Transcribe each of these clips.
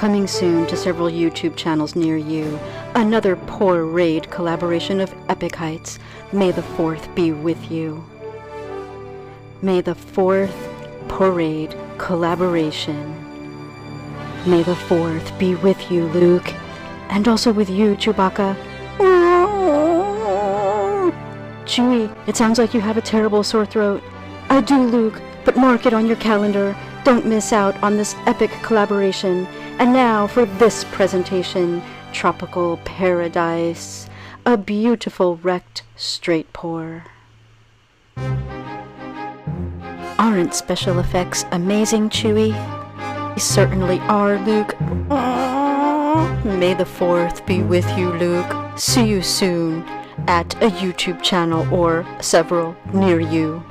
Coming soon to several YouTube channels near you, another Poor Raid collaboration of epic heights. May the 4th be with you. May the 4th Poor Raid collaboration. May the 4th be with you, Luke, and also with you, Chewbacca. Chewie, it sounds like you have a terrible sore throat. I do, Luke, but mark it on your calendar. Don't miss out on this epic collaboration. And now for this presentation, Tropical Paradise, a beautiful wrecked straight pour. Aren't special effects amazing, Chewie? They certainly are, Luke. May the 4th be with you, Luke. See you soon at a YouTube channel or several near you.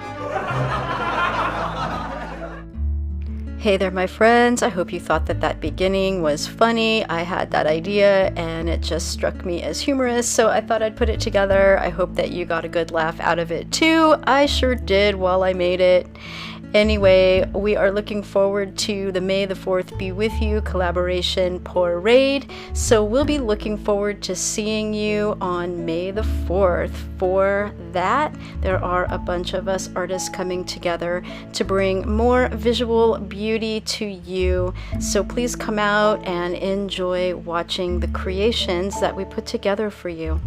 Hey there, my friends. I hope you thought that beginning was funny. I had that idea and it just struck me as humorous, so I thought I'd put it together. I hope that you got a good laugh out of it too. I sure did while I made it. Anyway, we are looking forward to the May the 4th Be With You collaboration Poor Raid. So we'll be looking forward to seeing you on May the 4th. For that, there are a bunch of us artists coming together to bring more visual beauty to you. So please come out and enjoy watching the creations that we put together for you.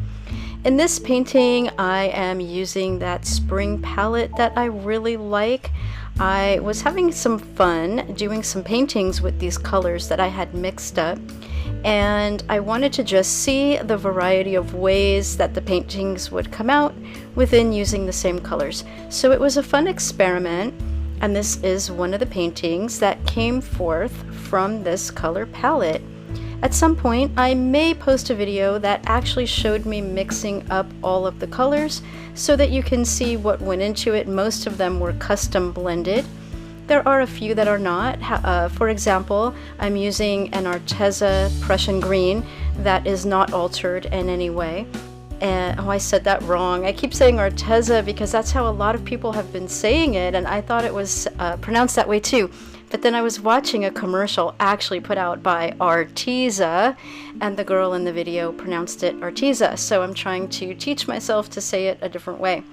In this painting, I am using that spring palette that I really like. I was having some fun doing some paintings with these colors that I had mixed up, and I wanted to just see the variety of ways that the paintings would come out within using the same colors. So it was a fun experiment, and this is one of the paintings that came forth from this color palette. At some point, I may post a video that actually showed me mixing up all of the colors so that you can see what went into it. Most of them were custom blended. There are a few that are not. For example, I'm using an Arteza Prussian green that is not altered in any way. And oh, I said that wrong. I keep saying Arteza because that's how a lot of people have been saying it, and I thought it was pronounced that way too. But then I was watching a commercial actually put out by Arteza, and the girl in the video pronounced it Arteza. So I'm trying to teach myself to say it a different way.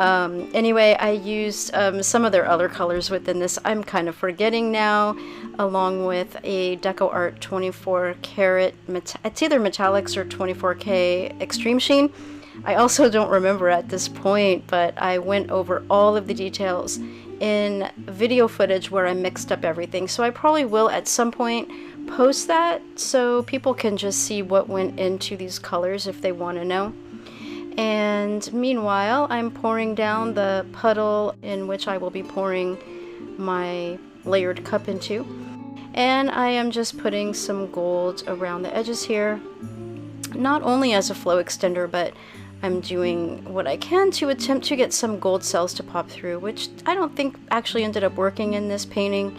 Anyway, I used some of their other colors within this. I'm kind of forgetting now, along with a Deco Art 24 karat, it's either metallics or 24K extreme sheen. I also don't remember at this point, but I went over all of the details in video footage where I mixed up everything. So I probably will at some point post that so people can just see what went into these colors if they want to know. And meanwhile, I'm pouring down the puddle in which I will be pouring my layered cup into. And I am just putting some gold around the edges here, not only as a flow extender, but I'm doing what I can to attempt to get some gold cells to pop through, which I don't think actually ended up working in this painting.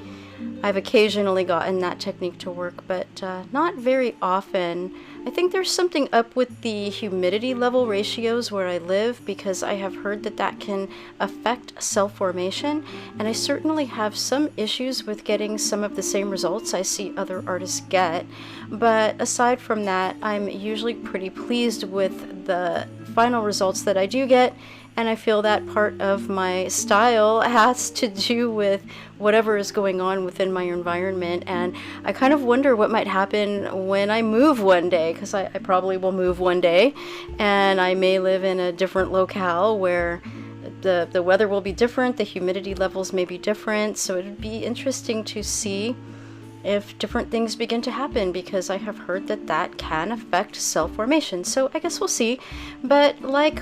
I've occasionally gotten that technique to work, but not very often. I think there's something up with the humidity level ratios where I live, because I have heard that that can affect cell formation, and I certainly have some issues with getting some of the same results I see other artists get. But aside from that, I'm usually pretty pleased with the final results that I do get, and I feel that part of my style has to do with whatever is going on within my environment. And I kind of wonder what might happen when I move one day, because I probably will move one day, and I may live in a different locale where the weather will be different, the humidity levels may be different, so it would be interesting to see if different things begin to happen, because I have heard that that can affect cell formation. So I guess we'll see. But like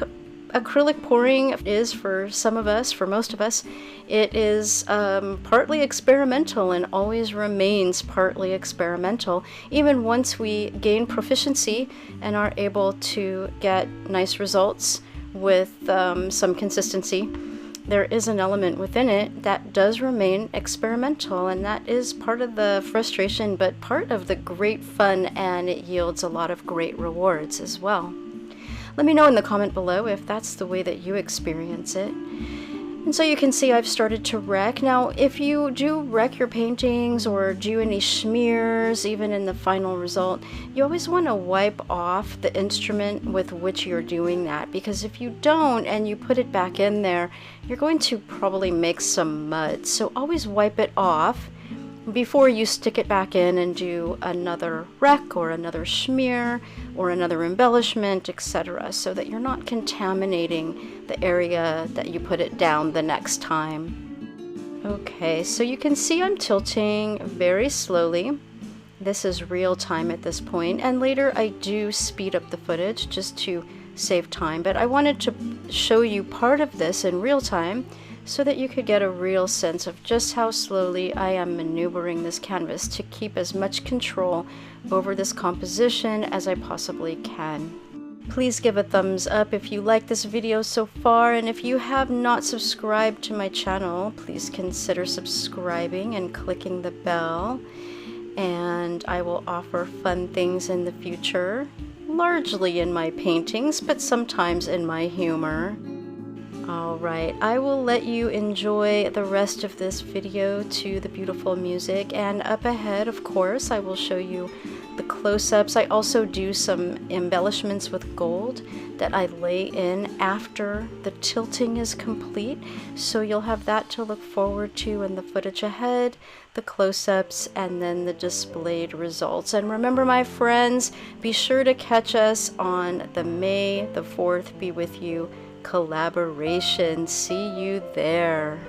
acrylic pouring is for some of us, for most of us, it is partly experimental and always remains partly experimental, even once we gain proficiency and are able to get nice results with some consistency. There is an element within it that does remain experimental, and that is part of the frustration, but part of the great fun, and it yields a lot of great rewards as well. Let me know in the comment below if that's the way that you experience it. And so you can see I've started to wreck. Now, if you do wreck your paintings or do any smears, even in the final result, you always want to wipe off the instrument with which you're doing that, because if you don't and you put it back in there, you're going to probably make some mud. So always wipe it off before you stick it back in and do another wreck or another smear or another embellishment, etc., so that you're not contaminating the area that you put it down the next time. Okay, so you can see I'm tilting very slowly. This is real time at this point, and later I do speed up the footage just to save time, but I wanted to show you part of this in real time so that you could get a real sense of just how slowly I am maneuvering this canvas to keep as much control over this composition as I possibly can. Please give a thumbs up if you like this video so far, and if you have not subscribed to my channel, please consider subscribing and clicking the bell, and I will offer fun things in the future, largely in my paintings, but sometimes in my humor. Alright, I will let you enjoy the rest of this video to the beautiful music, and up ahead, of course, I will show you the close-ups. I also do some embellishments with gold that I lay in after the tilting is complete, so you'll have that to look forward to in the footage ahead, the close-ups, and then the displayed results. And remember, my friends, be sure to catch us on the May the 4th Be With You collaboration. See you there.